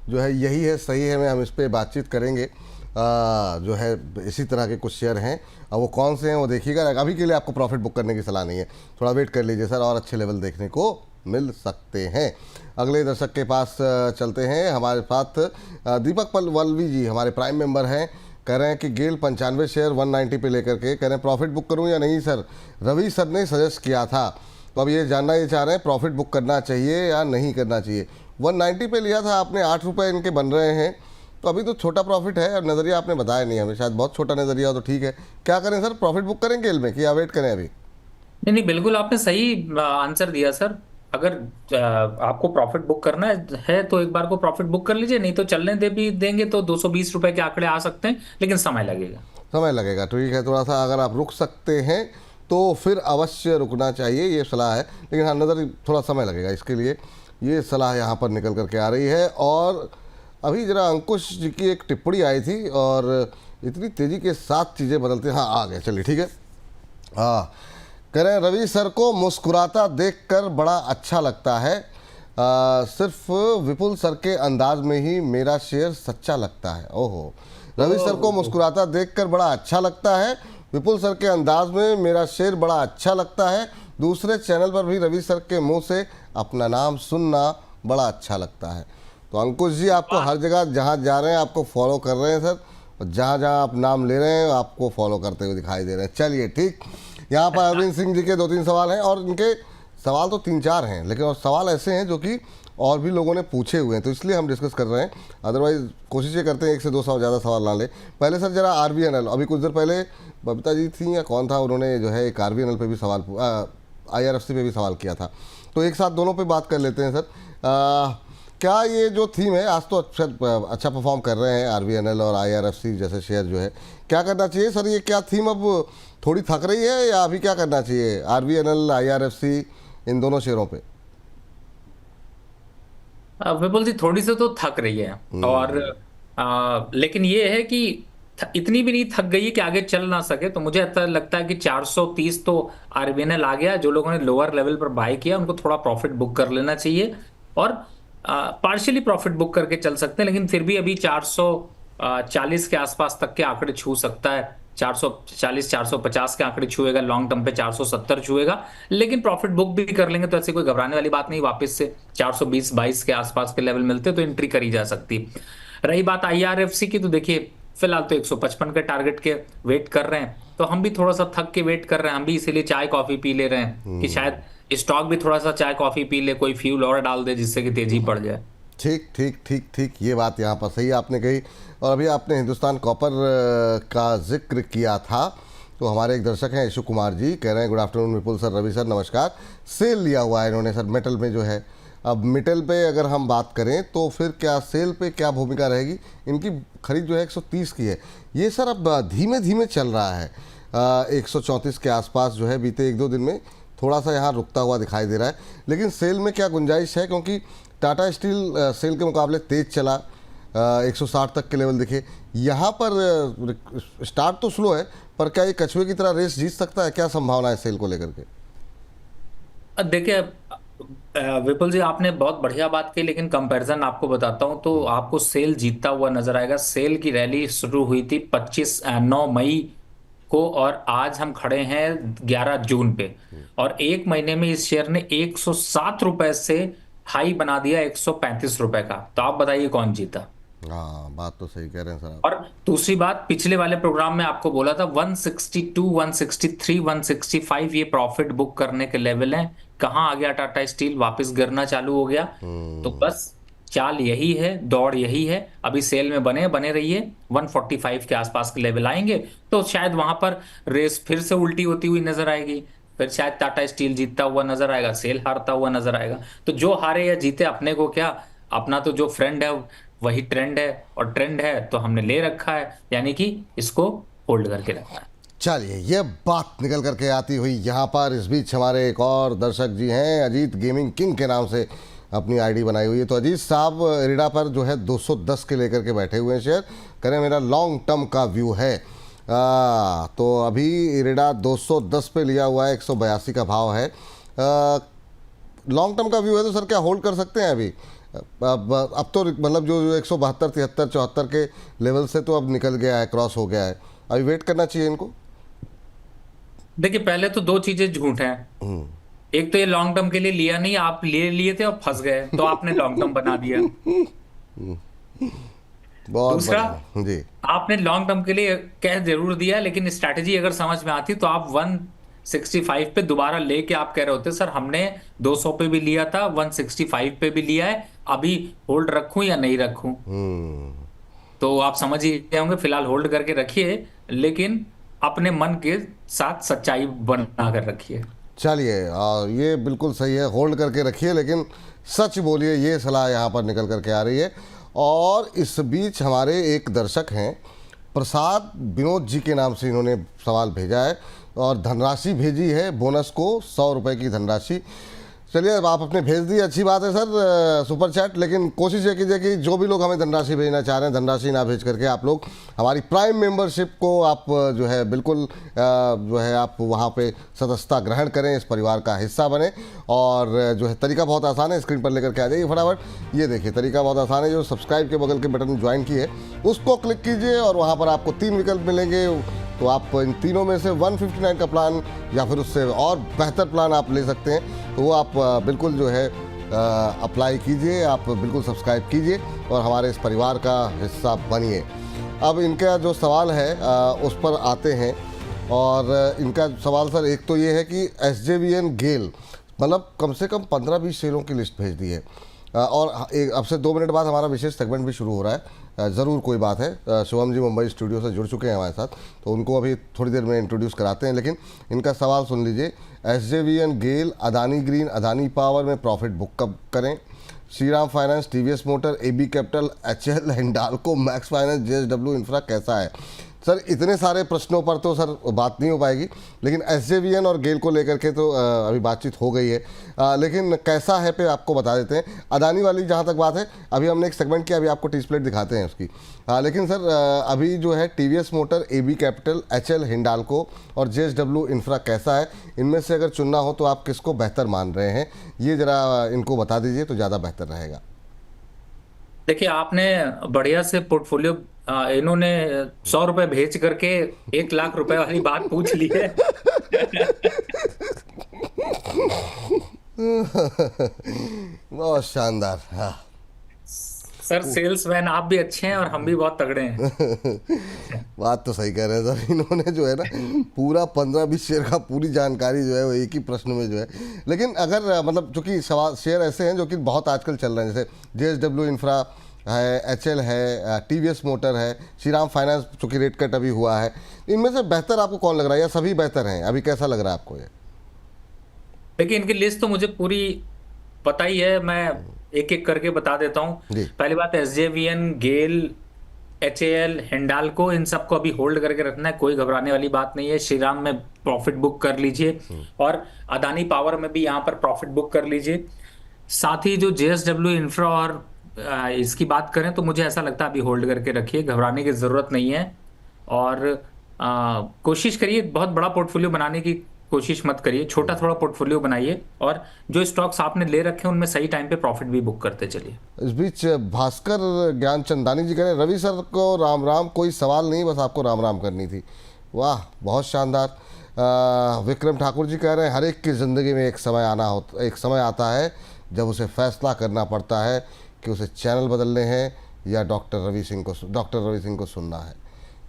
[SPEAKER 1] जो है यही है, सही है, मैं हम इस पे बातचीत करेंगे। जो है इसी तरह के कुछ शेयर हैं, अब वो कौन से हैं वो देखिएगा। अभी के लिए आपको प्रॉफिट बुक करने की सलाह नहीं है, थोड़ा वेट कर लीजिए सर, और अच्छे लेवल देखने को मिल सकते हैं। अगले दर्शक के पास चलते हैं। हमारे साथ दीपक वल्लवी जी हमारे प्राइम मेंबर हैं, कह रहे हैं कि गेल 95 शेयर 190 पे लेकर के कह रहे हैं प्रॉफिट बुक करूं या नहीं सर, रवि सर ने सजेस्ट किया था। तो अब ये जानना ये चाह रहे हैं प्रॉफिट बुक करना चाहिए या नहीं करना चाहिए। 190 पे लिया था आपने, 8 रुपये इनके बन रहे हैं, तो अभी तो छोटा प्रॉफिट है और नज़रिया आपने बताया नहीं हमें, शायद बहुत छोटा नज़रिया हो तो ठीक है। क्या करें सर, प्रॉफिट बुक करें गेल में कि या वेट करें अभी?
[SPEAKER 2] नहीं नहीं, बिल्कुल आपने सही आंसर दिया सर। अगर आपको प्रॉफिट बुक करना है तो एक बार को प्रॉफिट बुक कर लीजिए, नहीं तो चलने दे भी देंगे तो 220 रुपए के आंकड़े आ सकते हैं, लेकिन समय लगेगा।
[SPEAKER 1] समय लगेगा, ठीक है, थोड़ा सा अगर आप रुक सकते हैं तो फिर अवश्य रुकना चाहिए, ये सलाह है। लेकिन हाँ, नज़र थोड़ा समय लगेगा इसके लिए, ये सलाह यहाँ पर निकल करके आ रही है। और अभी जरा अंकुश जी की एक टिप्पणी आई थी और इतनी तेज़ी के साथ चीज़ें बदलते, हाँ आ गए, चलिए ठीक है। हाँ, कह रहे हैं रवि सर को मुस्कुराता देखकर बड़ा अच्छा लगता है, सिर्फ विपुल सर के अंदाज में ही मेरा शेयर सच्चा लगता है। ओहो, रवि सर को मुस्कुराता देखकर बड़ा अच्छा लगता है, विपुल सर के अंदाज में मेरा शेर बड़ा अच्छा लगता है, दूसरे चैनल पर भी रवि सर के मुंह से अपना नाम सुनना बड़ा अच्छा लगता है। तो अंकुश जी आपको हर जगह जहाँ जा रहे हैं आपको फॉलो कर रहे हैं सर, और जहाँ जहाँ आप नाम ले रहे हैं आपको फॉलो करते हुए दिखाई दे रहे हैं। चलिए ठीक, यहाँ पर अरविंद सिंह जी के 2-3 सवाल हैं, और इनके सवाल तो 3-4 हैं, लेकिन और सवाल ऐसे हैं जो कि और भी लोगों ने पूछे हुए हैं, तो इसलिए हम डिस्कस कर रहे हैं। अदरवाइज कोशिश ये करते हैं 1 से 2 सौ ज़्यादा सवाल ना ले। पहले सर जरा RVNL, अभी कुछ देर पहले बबीता जी थी या कौन था, उन्होंने जो है एक RVNL पे भी सवाल, IRFC पे भी सवाल किया था, तो एक साथ दोनों पे बात कर लेते हैं सर। क्या ये जो थीम है, आज तो अच्छा परफॉर्म कर रहे हैं RVNL और IRFC जैसे शेयर जो है, क्या करना चाहिए सर? ये क्या थीम अब थोड़ी थक रही है या अभी क्या करना चाहिए RVNL, IRFC इन दोनों शेयरों पे?
[SPEAKER 2] विपुल जी थोड़ी सी तो थक रही है, और लेकिन ये है कि इतनी भी नहीं थक गई है कि आगे चल ना सके। तो मुझे ऐसा लगता है कि 430 तो RVNL आ गया। जो लोगों ने लोअर लेवल पर बाय किया उनको थोड़ा प्रॉफिट बुक कर लेना चाहिए, और पार्शियली प्रॉफिट बुक करके चल सकते हैं, लेकिन फिर भी अभी 440 के आसपास तक के आंकड़े छू सकता है। 440 450 के आंकड़े छुएगा, लॉन्ग टर्म पे 470 छुएगा, लेकिन प्रॉफिट बुक भी कर लेंगे तो ऐसी कोई घबराने वाली बात नहीं। वापस से 420-22 के आसपास के लेवल मिलते तो एंट्री करी जा सकती। रही बात IRFC की, तो देखिए फिलहाल तो 155 के टारगेट के वेट कर रहे हैं, तो हम भी थोड़ा सा थक के वेट कर रहे हैं। हम भी इसीलिए चाय कॉफी पी ले रहे हैं कि शायद स्टॉक भी थोड़ा सा चाय कॉफी पी ले, कोई फ्यूल और डाल दे जिससे कि तेजी बढ़ जाए।
[SPEAKER 1] ठीक ठीक ठीक ठीक, ये बात यहाँ पर सही आपने कही। और अभी आपने हिंदुस्तान कॉपर का जिक्र किया था, तो हमारे एक दर्शक हैं यशु कुमार जी, कह रहे हैं गुड आफ्टरनून विपुल सर, रवि सर नमस्कार। सेल लिया हुआ है इन्होंने सर मेटल में जो है। अब मेटल पे अगर हम बात करें तो फिर क्या सेल पे क्या भूमिका रहेगी? इनकी खरीद जो है 130 की है, ये सर अब धीमे धीमे चल रहा है। 134 के आसपास जो है बीते 1-2 दिन में थोड़ा सा यहाँ रुकता हुआ दिखाई दे रहा है, लेकिन सेल में क्या गुंजाइश है? क्योंकि टाटा स्टील सेल के मुकाबले तेज़ चला, 160 तक के लेवल दिखे। यहाँ पर स्टार्ट तो स्लो है, पर क्या ये कछुए की तरह रेस जीत सकता है? क्या संभावना है सेल को लेकर के?
[SPEAKER 2] देखिए विपुल जी, आपने बहुत बढ़िया बात की, लेकिन कंपैरिजन आपको बताता हूं तो आपको सेल जीतता हुआ नजर आएगा। सेल की रैली शुरू हुई थी 9 मई को, और आज हम खड़े हैं 11 जून पे, और 1 महीने में इस शेयर ने 107 रुपए से हाई बना दिया 135 रुपए का। तो आप बताइए कौन जीता?
[SPEAKER 1] हाँ, बात तो सही कह रहे हैं सर आप।
[SPEAKER 2] और दूसरी बात, पिछले वाले प्रोग्राम में आपको बोला था 162, 163, 165 ये प्रॉफिट बुक करने के लेवल हैं। कहाँ आ गया टाटा स्टील? वापस गिरना चालू हो गया। तो बस चाल यही है, दौड़ यही है। अभी सेल में बने रहिए, 145 के आसपास के लेवल आएंगे तो शायद वहां पर रेस फिर से उल्टी होती हुई नजर आएगी। फिर शायद टाटा स्टील जीतता हुआ नजर आएगा, सेल हारता हुआ नजर आएगा। तो जो हारे या जीते अपने को क्या, अपना तो जो फ्रेंड है वही ट्रेंड है, और ट्रेंड है तो हमने ले रखा है, यानी कि इसको होल्ड करके रखना है।
[SPEAKER 1] चलिए, ये बात निकल करके आती हुई यहाँ पर इस बीच हमारे एक और दर्शक जी हैं, अजीत गेमिंग किंग के नाम से, अपनी आईडी बनाई हुई है। तो अजीत साहब इरिडा पर जो है 210 के लेकर के बैठे हुए हैं शेयर, करें मेरा लॉन्ग टर्म का व्यू है। तो अभी इरिडा 210 पे लिया हुआ है, 182 का भाव है। लॉन्ग टर्म का व्यू है तो सर क्या होल्ड कर सकते हैं अभी? अब तो मतलब जो 172, 73, 74 के लेवल से तो अब निकल गया है, क्रॉस हो गया है, अभी वेट करना चाहिए इनको?
[SPEAKER 2] देखिए, पहले तो दो चीजें झूठ हैं। एक तो ये लॉन्ग टर्म के लिए लिया नहीं, आप लिए थे और फंस गए, तो आपने लॉन्ग टर्म बना दिया।
[SPEAKER 1] बहुत
[SPEAKER 2] दूसरा,
[SPEAKER 1] बढ़िया जी।
[SPEAKER 2] आपने लॉन्ग टर्म के लिए कह जरूर दिया, लेकिन स्ट्रैटेजी अगर समझ में आती तो आप 165 पे दोबारा लेके आप कह रहे होते सर हमने 200 पे भी लिया था, 165 पे भी लिया है, अभी होल्ड रखूं या नहीं रखूं। तो आप समझ ही गए होंगे, फिलहाल होल्ड करके रखिए, लेकिन अपने मन के साथ सच्चाई बना कर रखिए।
[SPEAKER 1] चलिए, ये बिल्कुल सही है, होल्ड करके रखिए लेकिन सच बोलिए, ये सलाह यहाँ पर निकल करके आ रही है। और इस बीच हमारे एक दर्शक हैं प्रसाद विनोद जी के नाम से, इन्होंने सवाल भेजा है और धनराशि भेजी है, बोनस को 100 रुपये की धनराशि। चलिए, अब आप अपने भेज दिए, अच्छी बात है सर, सुपर चैट। लेकिन कोशिश ये कीजिए कि जो भी लोग हमें धनराशि भेजना चाह रहे हैं, धनराशि ना भेज करके आप लोग हमारी प्राइम मेंबरशिप को आप जो है बिल्कुल जो है आप वहाँ पे सदस्यता ग्रहण करें, इस परिवार का हिस्सा बने। और जो है तरीका बहुत आसान है, स्क्रीन पर लेकर के आ जाइए फटाफट। ये देखिए, तरीका बहुत आसान है, जो सब्सक्राइब के बगल के बटन ज्वाइन की है उसको क्लिक कीजिए और वहाँ पर आपको 3 विकल्प मिलेंगे। तो आप इन तीनों में से 159 का प्लान या फिर उससे और बेहतर प्लान आप ले सकते हैं। तो वो आप बिल्कुल जो है अप्लाई कीजिए, आप बिल्कुल सब्सक्राइब कीजिए और हमारे इस परिवार का हिस्सा बनिए। अब इनका जो सवाल है उस पर आते हैं। और इनका सवाल सर एक तो ये है कि SJVN गेल मतलब कम से कम 15-20 शेयरों की लिस्ट भेज दी है। और अब से 2 मिनट बाद हमारा विशेष सेगमेंट भी शुरू हो रहा है। ज़रूर, कोई बात है, शिवम जी मुंबई स्टूडियो से जुड़ चुके हैं हमारे साथ, तो उनको अभी थोड़ी देर में इंट्रोड्यूस कराते हैं। लेकिन इनका सवाल सुन लीजिए। SJVN गेल, अदानी ग्रीन, अदानी पावर में प्रॉफिट बुक कब करें? Shriram finance, TVS motor, AB capital, HL, Hindalco, max finance, JSW infra कैसा है? सर इतने सारे प्रश्नों पर तो सर बात नहीं हो पाएगी, लेकिन SJVN और गेल को लेकर के तो अभी बातचीत हो गई है। लेकिन कैसा है पे आपको बता देते हैं। अदानी वाली जहाँ तक बात है, अभी हमने एक सेगमेंट किया, अभी आपको टी स्प्लिट दिखाते हैं उसकी। लेकिन सर अभी जो है TVS motor, AB capital, HL, Hindalco और JSW इंफ्रा कैसा है? इनमें से अगर चुनना हो तो आप किसको बेहतर मान रहे हैं, ये ज़रा इनको बता दीजिए तो ज़्यादा बेहतर रहेगा।
[SPEAKER 2] देखिए, आपने बढ़िया से पोर्टफोलियो, इन्होंने 100 रुपए भेज करके 1 लाख रुपए वाली बात पूछ ली है।
[SPEAKER 1] बहुत शानदार। हाँ
[SPEAKER 2] सर, सेल्समैन आप भी अच्छे हैं और हम भी बहुत तगड़े हैं।
[SPEAKER 1] बात तो सही कह रहे हैं सर, इन्होंने जो है ना पूरा 15-20 शेयर का पूरी जानकारी जो है वो एक ही प्रश्न में जो है। लेकिन अगर मतलब चूंकि सवाल शेयर ऐसे हैं जो कि बहुत आजकल चल रहे हैं, जैसे JSW इंफ्रा है, HL है, TVS मोटर है, श्रीराम फाइनेंस, चूंकि रेट कट अभी हुआ है, इनमें से बेहतर आपको कौन लग रहा है या सभी बेहतर हैं? अभी कैसा लग रहा है आपको ये?
[SPEAKER 2] देखिए, इनकी लिस्ट तो मुझे पूरी पता ही है, मैं एक एक करके बता देता हूँ।
[SPEAKER 1] जी।
[SPEAKER 2] पहली बात, SJVN, गेल, HAL, हिंडाल्को, इन सबको अभी होल्ड करके रखना है, कोई घबराने वाली बात नहीं है। श्रीराम में प्रॉफिट बुक कर लीजिए और अदानी पावर में भी यहाँ पर प्रॉफिट बुक कर लीजिए। साथ ही जो JSW इंफ्रा और इसकी बात करें तो मुझे ऐसा लगता है अभी होल्ड करके रखिए, घबराने की जरूरत नहीं है। और कोशिश करिए, बहुत बड़ा पोर्टफोलियो बनाने की कोशिश मत करिए, छोटा थोड़ा पोर्टफोलियो बनाइए और जो स्टॉक्स आपने ले रखे हैं उनमें सही टाइम पे प्रॉफिट भी बुक करते चलिए।
[SPEAKER 1] इस बीच भास्कर ज्ञानचंदानी जी कह रहे हैं रवि सर को राम राम, कोई सवाल नहीं, बस आपको राम राम करनी थी। वाह, बहुत शानदार। विक्रम ठाकुर जी कह रहे हैं हर एक की ज़िंदगी में एक समय आता है जब उसे फैसला करना पड़ता है कि उसे चैनल बदलने हैं या डॉक्टर रवि सिंह को सुनना है।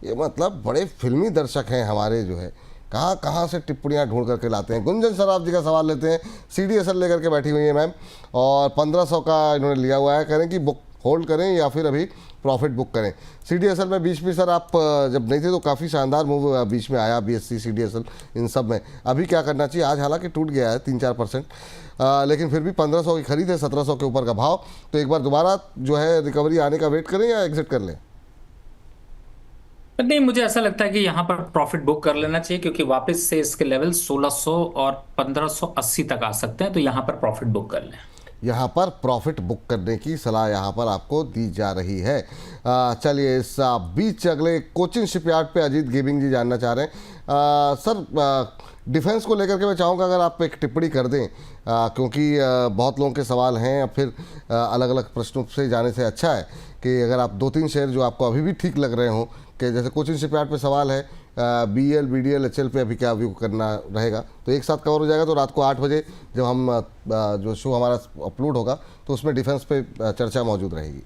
[SPEAKER 1] ये मतलब बड़े फिल्मी दर्शक हैं हमारे, जो है कहाँ कहाँ से टिप्पणियाँ ढूंढ करके लाते हैं। गुंजन सराफ जी का सवाल लेते हैं। CDSL लेकर के बैठी हुई है मैम और 1500 का इन्होंने लिया हुआ है, कह रहे हैं कि बुक होल्ड करें या फिर अभी प्रॉफिट बुक करें। CDSL में बीच में सर आप जब नहीं थे तो काफ़ी शानदार मूव बीच में आया, BSE, CDSL, इन सब में। अभी क्या करना चाहिए? आज हालांकि टूट गया है 3-4%, लेकिन फिर भी 1500 की खरीद है, 1700 के ऊपर का भाव। तो एक बार दोबारा जो है रिकवरी आने का वेट करें या एग्जिट कर लें?
[SPEAKER 2] नहीं, मुझे ऐसा लगता है कि यहाँ पर प्रॉफिट बुक कर लेना चाहिए, क्योंकि वापस से इसके लेवल 1600 और 1580 तक आ सकते हैं, तो यहाँ पर प्रॉफिट बुक कर लें।
[SPEAKER 1] यहाँ पर प्रॉफिट बुक करने की सलाह यहाँ पर आपको दी जा रही है। चलिए इस बीच अगले कोचिन शिपयार्ड पे अजीत गेमिंग जी जानना चाह रहे हैं। सर डिफेंस को लेकर के मैं चाहूँगा अगर आप एक टिप्पणी कर दें, क्योंकि बहुत लोगों के सवाल हैं, फिर अलग अलग प्रश्नों से जाने से अच्छा है कि अगर आप 2-3 शेयर जो आपको अभी भी ठीक लग रहे हों, कि जैसे कोचिन शिपयार्ड पे सवाल है, BEL, BDL, HL पे अभी क्या व्यू करना रहेगा, तो एक साथ कवर हो जाएगा। तो रात को 8 बजे जब हम जो शो हमारा अपलोड होगा तो उसमें डिफेंस पे चर्चा मौजूद रहेगी।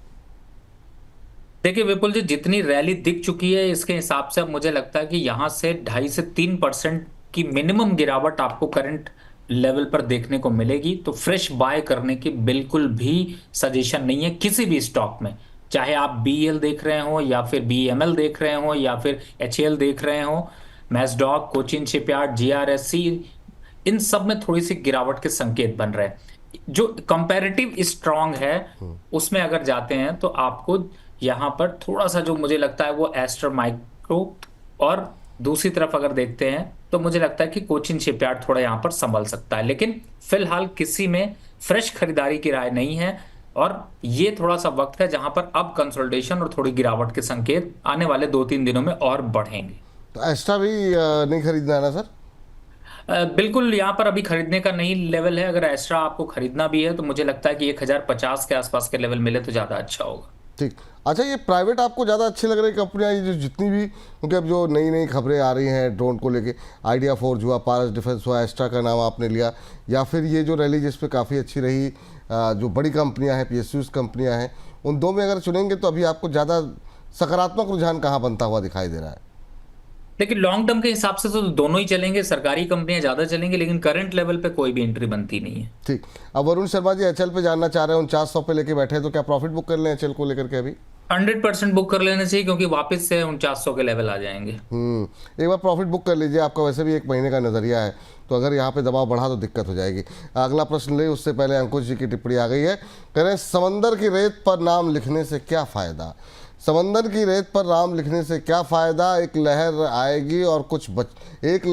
[SPEAKER 2] देखिए विपुल जी, जितनी रैली दिख चुकी है इसके हिसाब से अब मुझे लगता है कि यहाँ से 2.5 से 3% की मिनिमम गिरावट आपको करंट लेवल पर देखने को मिलेगी। तो फ्रेश बाय करने की बिल्कुल भी सजेशन नहीं है किसी भी स्टॉक में, चाहे आप BEL देख रहे हो या फिर BEML देख रहे हो या फिर HAL देख रहे हो। मैस्डॉक, कोचिन शिपयार्ड, GRSC, इन सब में थोड़ी सी गिरावट के संकेत बन रहे हैं। जो कंपैरेटिव स्ट्रांग है उसमें अगर जाते हैं तो आपको यहाँ पर थोड़ा सा जो मुझे लगता है वो एस्टर माइक्रो, और दूसरी तरफ अगर देखते हैं तो मुझे लगता है कि कोचिन शिपयार्ड थोड़ा यहाँ पर संभल सकता है। लेकिन फिलहाल किसी में फ्रेश खरीदारी की राय नहीं है, और ये थोड़ा सा वक्त है जहां पर अब कंसोलिडेशन और थोड़ी गिरावट के संकेत आने वाले 2-3 दिनों में और बढ़ेंगे।
[SPEAKER 1] तो एक्स्ट्रा भी नहीं खरीदना है ना सर?
[SPEAKER 2] बिल्कुल, यहाँ पर अभी खरीदने का नहीं लेवल है। अगर एक्स्ट्रा आपको खरीदना भी है तो मुझे लगता है कि 1050 के आसपास के लेवल मिले तो ज़्यादा अच्छा होगा।
[SPEAKER 1] ठीक। अच्छा, ये प्राइवेट आपको ज़्यादा अच्छी लग रही कंपनियाँ, ये जो जितनी भी, क्योंकि अब जो नई नई खबरें आ रही हैं ड्रोन को लेके, आइडिया फोर्ज हुआ, पारस डिफेंस हुआ, एक्स्ट्रा का नाम आपने लिया, या फिर ये जो रैली जिस पे काफ़ी अच्छी रही, जो बड़ी कंपनियां हैं, PSUs कंपनियां हैं, उन दो में अगर चुनेंगे तो अभी आपको ज़्यादा सकारात्मक रुझान कहाँ बनता हुआ दिखाई दे रहा है?
[SPEAKER 2] लेकिन लॉन्ग टर्म के हिसाब से तो दोनों ही चलेंगे, सरकारी कंपनियां ज्यादा चलेंगी, लेकिन करंट लेवल पे कोई भी एंट्री बनती नहीं है।
[SPEAKER 1] ठीक। अब वरुण शर्मा जी HL पे जानना चाह रहे हैं, 4900 पे लेके बैठे हैं, तो क्या प्रॉफिट बुक कर लें HL को लेकर के अभी?
[SPEAKER 2] 100% बुक कर लेना चाहिए, क्योंकि वापस से 4900 के लेवल आ जाएंगे।
[SPEAKER 1] एक बार प्रॉफिट बुक कर लीजिए, आपका वैसे भी 1 महीने का नज़रिया है, तो अगर यहाँ पे दबाव बढ़ा तो दिक्कत हो जाएगी। अगला प्रश्न ले, उससे पहले अंकुश जी की टिप्पणी आ गई है। कह रहे हैं समंदर की रेत पर नाम लिखने से क्या फ़ायदा? समंदर की रेत पर नाम लिखने से क्या फ़ायदा? एक लहर आएगी और कुछ एक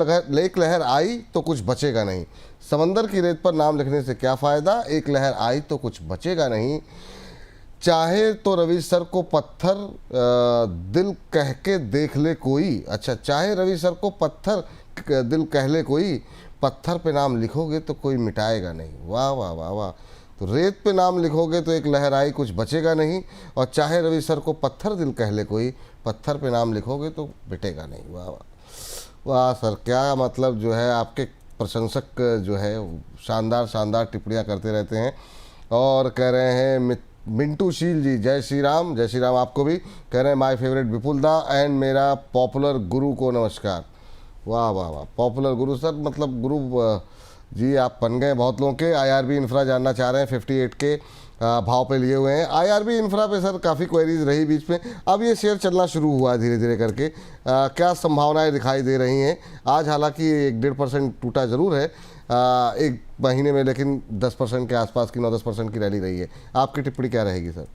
[SPEAKER 1] लहर आई तो कुछ बचेगा नहीं। समंदर की रेत पर नाम लिखने से क्या फ़ायदा? एक लहर आई तो कुछ बचेगा नहीं। चाहे तो रवि सर को पत्थर दिल कह के देख ले कोई। अच्छा, चाहे रवि सर को पत्थर दिल कह ले कोई, पत्थर पे नाम लिखोगे तो कोई मिटाएगा नहीं। वाह वाह वाह वाह। तो रेत पे नाम लिखोगे तो एक लहर आई कुछ बचेगा नहीं, और चाहे रवि सर को पत्थर दिल कह ले कोई, पत्थर पे नाम लिखोगे तो मिटेगा नहीं। वाह वाह वाह सर, क्या मतलब जो है, आपके प्रशंसक जो है शानदार शानदार टिप्पणियाँ करते रहते हैं। और कह रहे हैं मिंटू शील जी, जय श्री राम। जय श्री राम आपको भी। कह रहे हैं माय फेवरेट विपुल दा एंड मेरा पॉपुलर गुरु को नमस्कार। वाह वाह वाह, पॉपुलर गुरु सर, मतलब गुरु जी आप बन गए बहुत लोगों के। IRB इंफ्रा जानना चाह रहे हैं, 58 के भाव पे लिए हुए हैं। IRB इंफ्रा पे सर काफ़ी क्वेरीज रही बीच में, अब ये शेयर चलना शुरू हुआ है धीरे धीरे करके। क्या संभावनाएं दिखाई दे रही हैं? आज हालांकि 1-1.5% टूटा ज़रूर है एक महीने में, लेकिन 10% के आसपास की 9-10% की रैली रही है। आपकी टिप्पणी क्या रहेगी सर?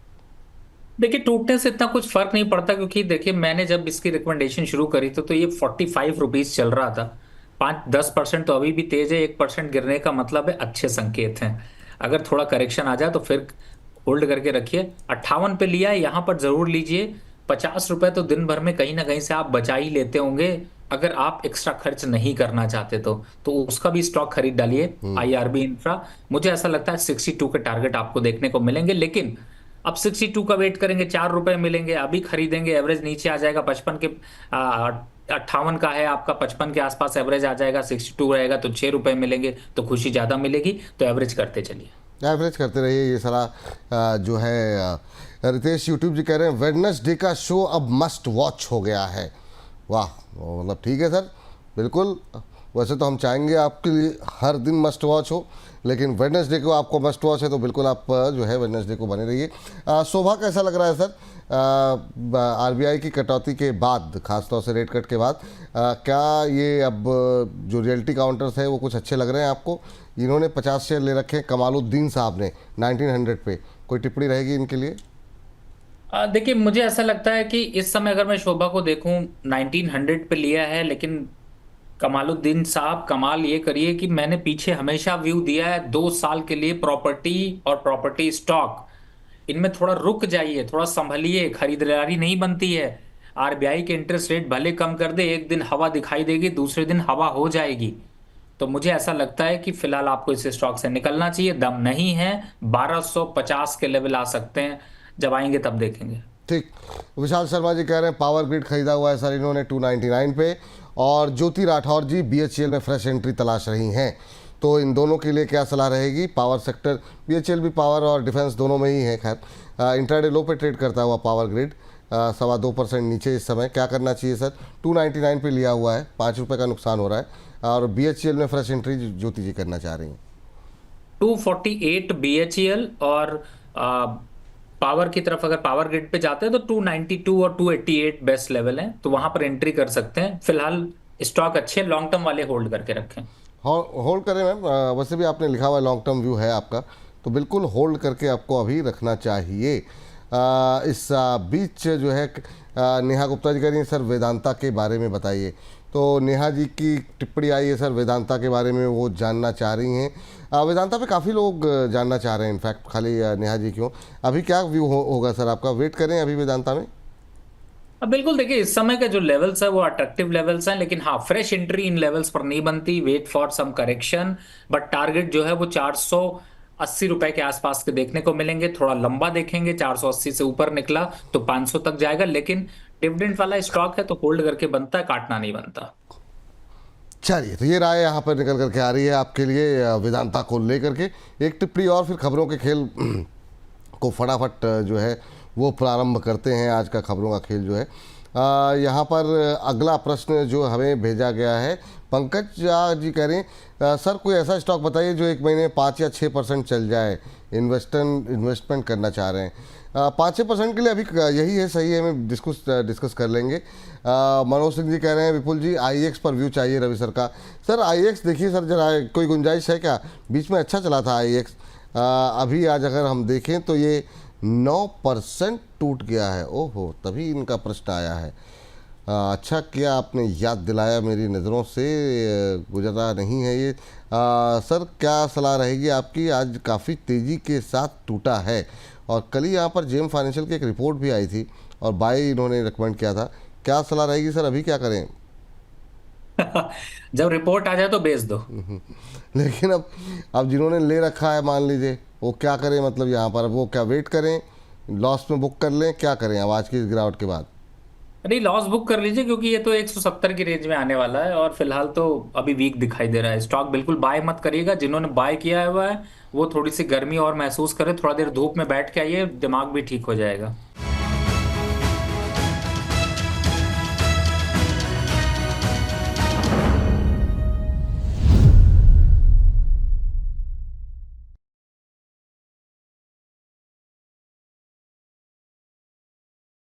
[SPEAKER 2] देखिए, टूटने से इतना कुछ फर्क नहीं पड़ता, क्योंकि देखिए मैंने जब इसकी रिकमेंडेशन शुरू करी तो ये 45 रुपीज चल रहा था। 5-10% तो अभी भी तेज है, 1% गिरने का मतलब है अच्छे संकेत हैं। अगर थोड़ा करेक्शन आ जाए तो फिर होल्ड करके रखिए। 58 पे लिया है, यहाँ पर जरूर लीजिए। 50 रुपए तो दिन भर में कहीं ना कहीं से आप बचा ही लेते होंगे, अगर आप एक्स्ट्रा खर्च नहीं करना चाहते तो उसका भी स्टॉक खरीद डालिए। IRB इंफ्रा, मुझे ऐसा लगता है 62 के टारगेट आपको देखने को मिलेंगे, लेकिन अब 62 का वेट करेंगे, 4 रुपए मिलेंगे, अभी खरीदेंगे एवरेज नीचे आ जाएगा 55 के 58 का है आपका, 55 के आसपास एवरेज आ जाएगा, 62 रहेगा तो 6 रुपए मिलेंगे, तो खुशी ज़्यादा मिलेगी। तो एवरेज करते चलिए,
[SPEAKER 1] एवरेज करते रहिए। ये सारा जो है रितेश यूट्यूब जी कह रहे हैं वेडनेसडे का शो अब मस्ट वॉच हो गया है। वाह, मतलब ठीक है सर, बिल्कुल। वैसे तो हम चाहेंगे आपके लिए हर दिन मस्ट वॉच हो, लेकिन वेडनेसडे को आपको मस्ट वॉच है तो बिल्कुल आप जो है वेडनेसडे को बने रहिए। शोभा कैसा लग रहा है सर? RBI की कटौती के बाद, खासतौर से रेट कट के बाद, क्या ये अब जो रियल्टी काउंटर्स है वो कुछ अच्छे लग रहे हैं आपको? इन्होंने 50 शेयर ले रखे हैं कमालुद्दीन साहब ने 1900 पे, कोई टिप्पणी रहेगी इनके लिए?
[SPEAKER 2] देखिए मुझे ऐसा लगता है कि इस समय अगर मैं शोभा को देखूं, 1900 पे लिया है, लेकिन कमालुद्दीन साहब, कमाल ये करिए कि मैंने पीछे हमेशा व्यू दिया है 2 साल के लिए, प्रॉपर्टी और प्रॉपर्टी स्टॉक इनमें थोड़ा रुक जाइए, थोड़ा संभलिए, खरीदारी नहीं बनती है। आरबीआई के इंटरेस्ट रेट भले कम कर दे, एक दिन हवा दिखाई देगी, दूसरे दिन हवा हो जाएगी। तो मुझे ऐसा लगता है कि फिलहाल आपको इस स्टॉक से निकलना चाहिए, दम नहीं है। 1250 के लेवल आ सकते हैं, जब आएंगे तब देखेंगे।
[SPEAKER 1] ठीक। विशाल शर्मा जी कह रहे हैं पावर ग्रिड खरीदा हुआ है सर इन्होंने 299 पे, और ज्योति राठौर जी बीएचईएल में फ्रेश एंट्री तलाश रही हैं। तो इन दोनों के लिए क्या सलाह रहेगी? पावर सेक्टर, बीएचईएल भी पावर और डिफेंस दोनों में ही है। खैर इंट्राडे लो पे ट्रेड करता हुआ पावर ग्रिड 2.25% नीचे इस समय, क्या करना चाहिए सर? 299 पे लिया हुआ है, ₹5 का नुकसान हो रहा है, और बीएचईएल में फ्रेश एंट्री ज्योति जी करना चाह रही हैं।
[SPEAKER 2] 248 बीएचईएल, और पावर की तरफ अगर पावर ग्रिड पे जाते हैं तो 292 और 288 बेस्ट लेवल हैं, तो वहां पर एंट्री कर सकते हैं। फिलहाल स्टॉक अच्छे लॉन्ग टर्म वाले होल्ड करके रखें।
[SPEAKER 1] होल्ड करें मैम, वैसे भी आपने लिखा हुआ है लॉन्ग टर्म व्यू है आपका, तो बिल्कुल होल्ड करके आपको अभी रखना चाहिए। इस बीच जो है नेहा गुप्ता जी कह रही हैं सर वेदांता के बारे में बताइए। तो नेहा जी की टिप्पणी आई है सर वेदांता के बारे में, वो जानना चाह रही हैं। वेदांता पे काफ़ी लोग जानना चाह रहे हैं, इनफैक्ट खाली नेहा जी क्यों। अभी क्या व्यू होगा सर आपका? वेट करें अभी वेदांता में?
[SPEAKER 2] अब बिल्कुल देखिए, इस समय के जो लेवल्स है वो अट्रैक्टिव लेवल्स हैं, लेकिन हाँ, फ्रेश एंट्री इन लेवल्स पर नहीं बनती। Wait for some correction, but target जो है वो 480 रुपए के आसपास के देखने को मिलेंगे। थोड़ा लंबा देखेंगे, 480 से ऊपर निकला तो 500 तक जाएगा, लेकिन डिविडेंड वाला स्टॉक है तो होल्ड करके बनता है, काटना नहीं बनता।
[SPEAKER 1] चलिए, तो ये राय यहाँ पर निकल करके आ रही है आपके लिए वेदांता को लेकर के। एक टिप्पणी और फिर खबरों के खेल को फटाफट जो है वो प्रारंभ करते हैं। आज का खबरों का खेल जो है यहाँ पर अगला प्रश्न जो हमें भेजा गया है, पंकज जी कह रहे हैं सर कोई ऐसा स्टॉक बताइए जो 1 महीने 5 या 6% चल जाए, इन्वेस्टमेंट करना चाह रहे हैं। 5-6% के लिए अभी यही है, सही है, हमें डिस्कस कर लेंगे। मनोज सिंह जी कह रहे हैं विपुल जी आईएक्स पर व्यू चाहिए रवि सर का। सर आईएक्स देखिए सर जरा, कोई गुंजाइश है क्या? बीच में अच्छा चला था आईएक्स, अभी आज अगर हम देखें तो ये 9% टूट गया है। ओहो, तभी इनका प्रश्न आया है। अच्छा किया आपने याद दिलाया, मेरी नज़रों से गुजरा नहीं है ये। सर क्या सलाह रहेगी आपकी? आज काफ़ी तेज़ी के साथ टूटा है, और कल ही यहाँ पर जेम फाइनेंशियल की एक रिपोर्ट भी आई थी और बाय इन्होंने रिकमेंड किया था। क्या सलाह रहेगी सर, अभी क्या करें?
[SPEAKER 2] जब रिपोर्ट आ जाए तो बेच दो।
[SPEAKER 1] लेकिन अब जिन्होंने ले रखा है मान लीजिए, वो क्या करें? मतलब यहाँ पर वो क्या वेट करें, लॉस में बुक कर लें, क्या करें अब आज की इस गिरावट के बाद?
[SPEAKER 2] नहीं, लॉस बुक कर लीजिए, क्योंकि ये तो 170 की रेंज में आने वाला है और फिलहाल तो अभी वीक दिखाई दे रहा है स्टॉक। बिल्कुल बाय मत करिएगा। जिन्होंने बाय किया हुआ है वो थोड़ी सी गर्मी और महसूस करे, थोड़ा देर धूप में बैठ के आइए, दिमाग भी ठीक हो जाएगा।